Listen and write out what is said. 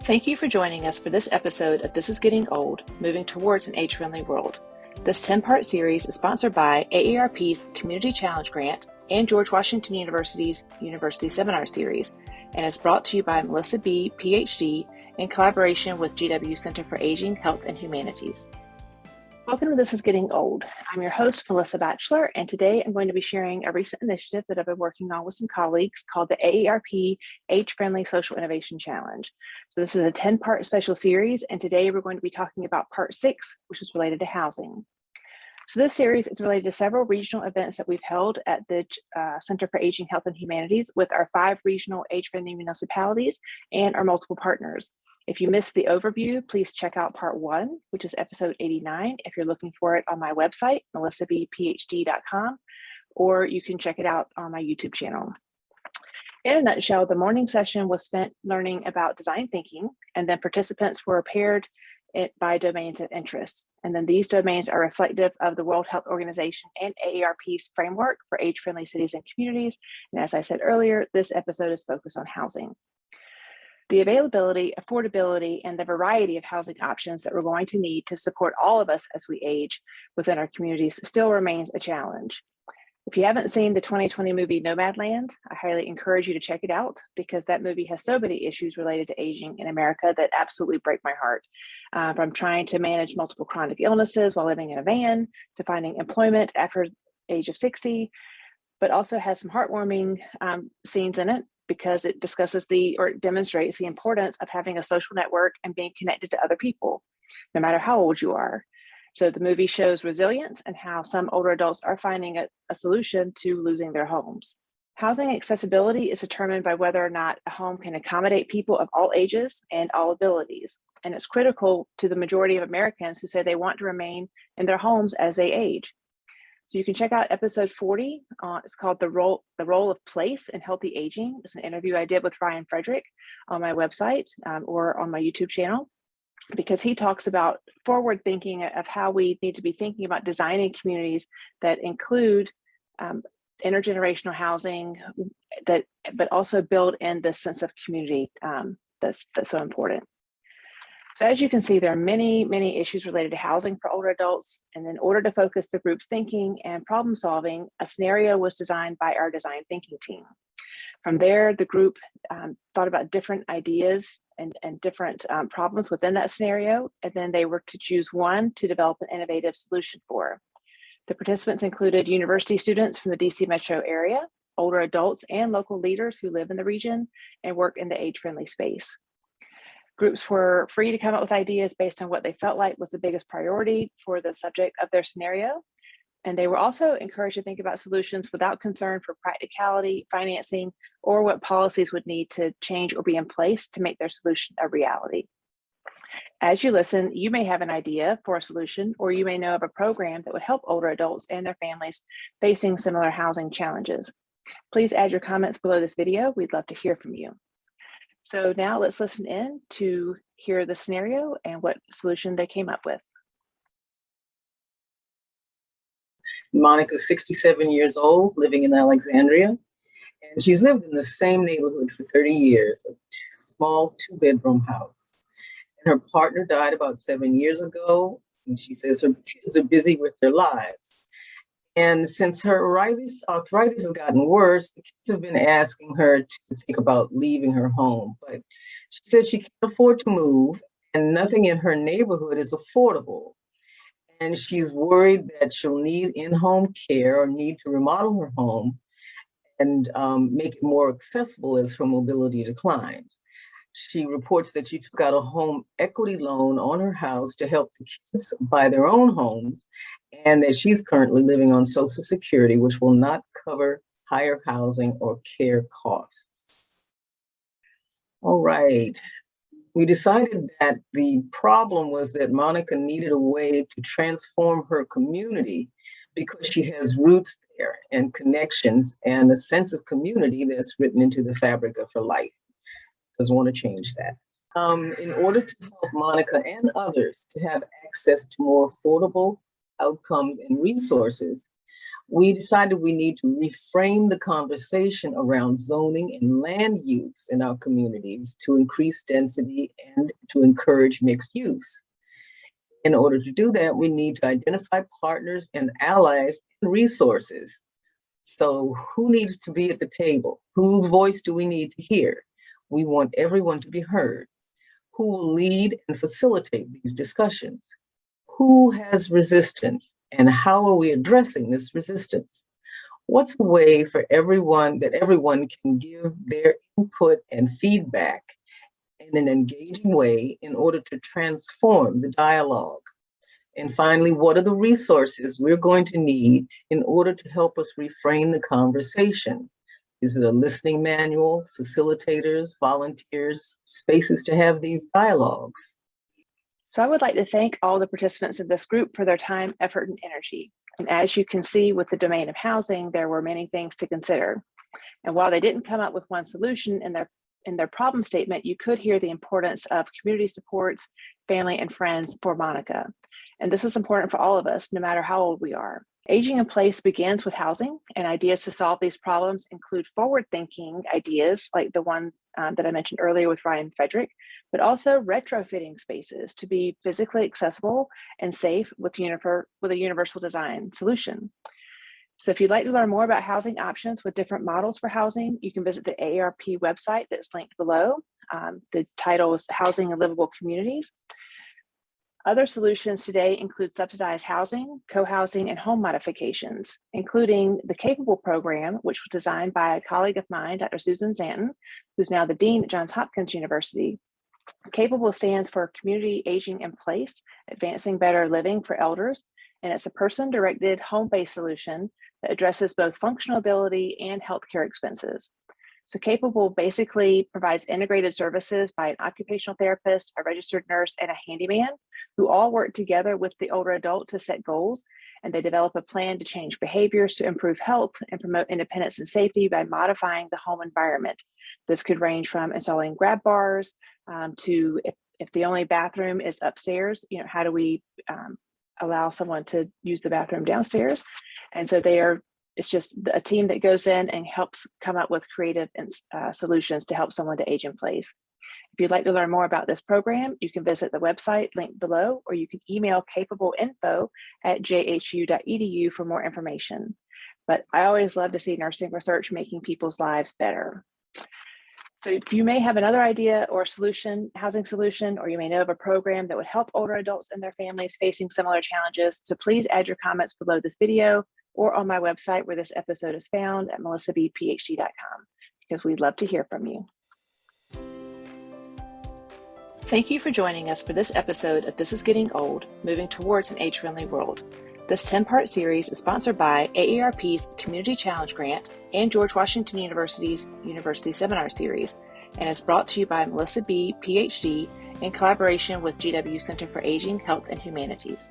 Thank you for joining us for this episode of This is Getting Old, Moving Towards an Age-Friendly World. This 10-part series is sponsored by AARP's Community Challenge Grant and George Washington University's University Seminar Series, and is brought to you by Melissa B., PhD, in collaboration with GW Center for Aging, Health, and Humanities. Welcome to This is Getting Old. I'm your host, Melissa Batchelor, and today I'm going to be sharing a recent initiative that I've been working on with some colleagues called the AARP Age-Friendly Social Innovation Challenge. So this is a 10-part special series, and today we're going to be talking about part 6, which is related to housing. So this series is related to several regional events that we've held at the Center for Aging, Health, and Humanities with our 5 regional age-friendly municipalities and our multiple partners. If you missed the overview, please check out part 1, which is episode 89, if you're looking for it on my website, melissabphd.com, or you can check it out on my YouTube channel. In a nutshell, the morning session was spent learning about design thinking, and then participants were paired by domains of interest. And then these domains are reflective of the World Health Organization and AARP's framework for age-friendly cities and communities. And as I said earlier, this episode is focused on housing. The availability, affordability, and the variety of housing options that we're going to need to support all of us as we age within our communities still remains a challenge. If you haven't seen the 2020 movie Nomadland, I highly encourage you to check it out because that movie has so many issues related to aging in America that absolutely break my heart. From trying to manage multiple chronic illnesses while living in a van, to finding employment after the age of 60, but also has some heartwarming scenes in it, because it discusses it demonstrates the importance of having a social network and being connected to other people, no matter how old you are. So the movie shows resilience and how some older adults are finding a solution to losing their homes. Housing accessibility is determined by whether or not a home can accommodate people of all ages and all abilities. And it's critical to the majority of Americans who say they want to remain in their homes as they age. So you can check out episode 40. It's called The Role of Place in Healthy Aging. It's an interview I did with Ryan Frederick on my website or on my YouTube channel, because he talks about forward thinking of how we need to be thinking about designing communities that include intergenerational housing, but also build in this sense of community that's so important. So as you can see, there are many, many issues related to housing for older adults. And in order to focus the group's thinking and problem solving, a scenario was designed by our design thinking team. From there, the group thought about different ideas and different problems within that scenario. And then they were to choose one to develop an innovative solution for. The participants included university students from the DC metro area, older adults, and local leaders who live in the region and work in the age-friendly space. Groups were free to come up with ideas based on what they felt like was the biggest priority for the subject of their scenario. And they were also encouraged to think about solutions without concern for practicality, financing, or what policies would need to change or be in place to make their solution a reality. As you listen, you may have an idea for a solution, or you may know of a program that would help older adults and their families facing similar housing challenges. Please add your comments below this video. We'd love to hear from you. So now let's listen in to hear the scenario and what solution they came up with. Monica's 67 years old, living in Alexandria, and she's lived in the same neighborhood for 30 years, a small 2-bedroom house. And her partner died about 7 years ago, and she says her kids are busy with their lives. And since her arthritis has gotten worse, the kids have been asking her to think about leaving her home. But she says she can't afford to move, and nothing in her neighborhood is affordable. And she's worried that she'll need in-home care or need to remodel her home and make it more accessible as her mobility declines. She reports that she took out a home equity loan on her house to help the kids buy their own homes, and that she's currently living on Social Security, which will not cover higher housing or care costs. All right. We decided that the problem was that Monica needed a way to transform her community because she has roots there and connections and a sense of community that's written into the fabric of her life. Doesn't want to change that. In order to help Monica and others to have access to more affordable outcomes and resources, we decided we need to reframe the conversation around zoning and land use in our communities to increase density and to encourage mixed use. In order to do that, we need to identify partners and allies and resources. So who needs to be at the table? Whose voice do we need to hear? We want everyone to be heard. Who will lead and facilitate these discussions? Who has resistance, and how are we addressing this resistance? What's a way for everyone can give their input and feedback in an engaging way in order to transform the dialogue? And finally, what are the resources we're going to need in order to help us reframe the conversation? Is it a listening manual, facilitators, volunteers, spaces to have these dialogues? So I would like to thank all the participants in this group for their time, effort, and energy. And as you can see with the domain of housing, there were many things to consider. And while they didn't come up with one solution in their problem statement, you could hear the importance of community supports, family, and friends for Monica. And this is important for all of us, no matter how old we are. Aging in place begins with housing, and ideas to solve these problems include forward-thinking ideas like the one that I mentioned earlier with Ryan Frederick, but also retrofitting spaces to be physically accessible and safe with a universal design solution. So if you'd like to learn more about housing options with different models for housing, you can visit the AARP website that's linked below. The title is Housing and Livable Communities. Other solutions today include subsidized housing, co-housing, and home modifications, including the Capable program, which was designed by a colleague of mine, Dr. Susan Zanton, who's now the Dean at Johns Hopkins University. Capable stands for Community Aging in Place, Advancing Better Living for Elders, and it's a person-directed, home-based solution that addresses both functional ability and healthcare expenses. So Capable basically provides integrated services by an occupational therapist, a registered nurse, and a handyman who all work together with the older adult to set goals, and they develop a plan to change behaviors to improve health and promote independence and safety by modifying the home environment. This could range from installing grab bars to if the only bathroom is upstairs, how do we allow someone to use the bathroom downstairs? And so it's just a team that goes in and helps come up with creative solutions to help someone to age in place. If you'd like to learn more about this program, you can visit the website linked below, or you can email capableinfo@jhu.edu for more information. But I always love to see nursing research making people's lives better. So you may have another idea or solution, housing solution, or you may know of a program that would help older adults and their families facing similar challenges. So please add your comments below this video or on my website where this episode is found at melissabphd.com, because we'd love to hear from you. Thank you for joining us for this episode of This is Getting Old, Moving Towards an Age-Friendly World. This 10-part series is sponsored by AARP's Community Challenge Grant and George Washington University's University Seminar Series, and is brought to you by Melissa B., PhD, in collaboration with GW Center for Aging, Health, and Humanities.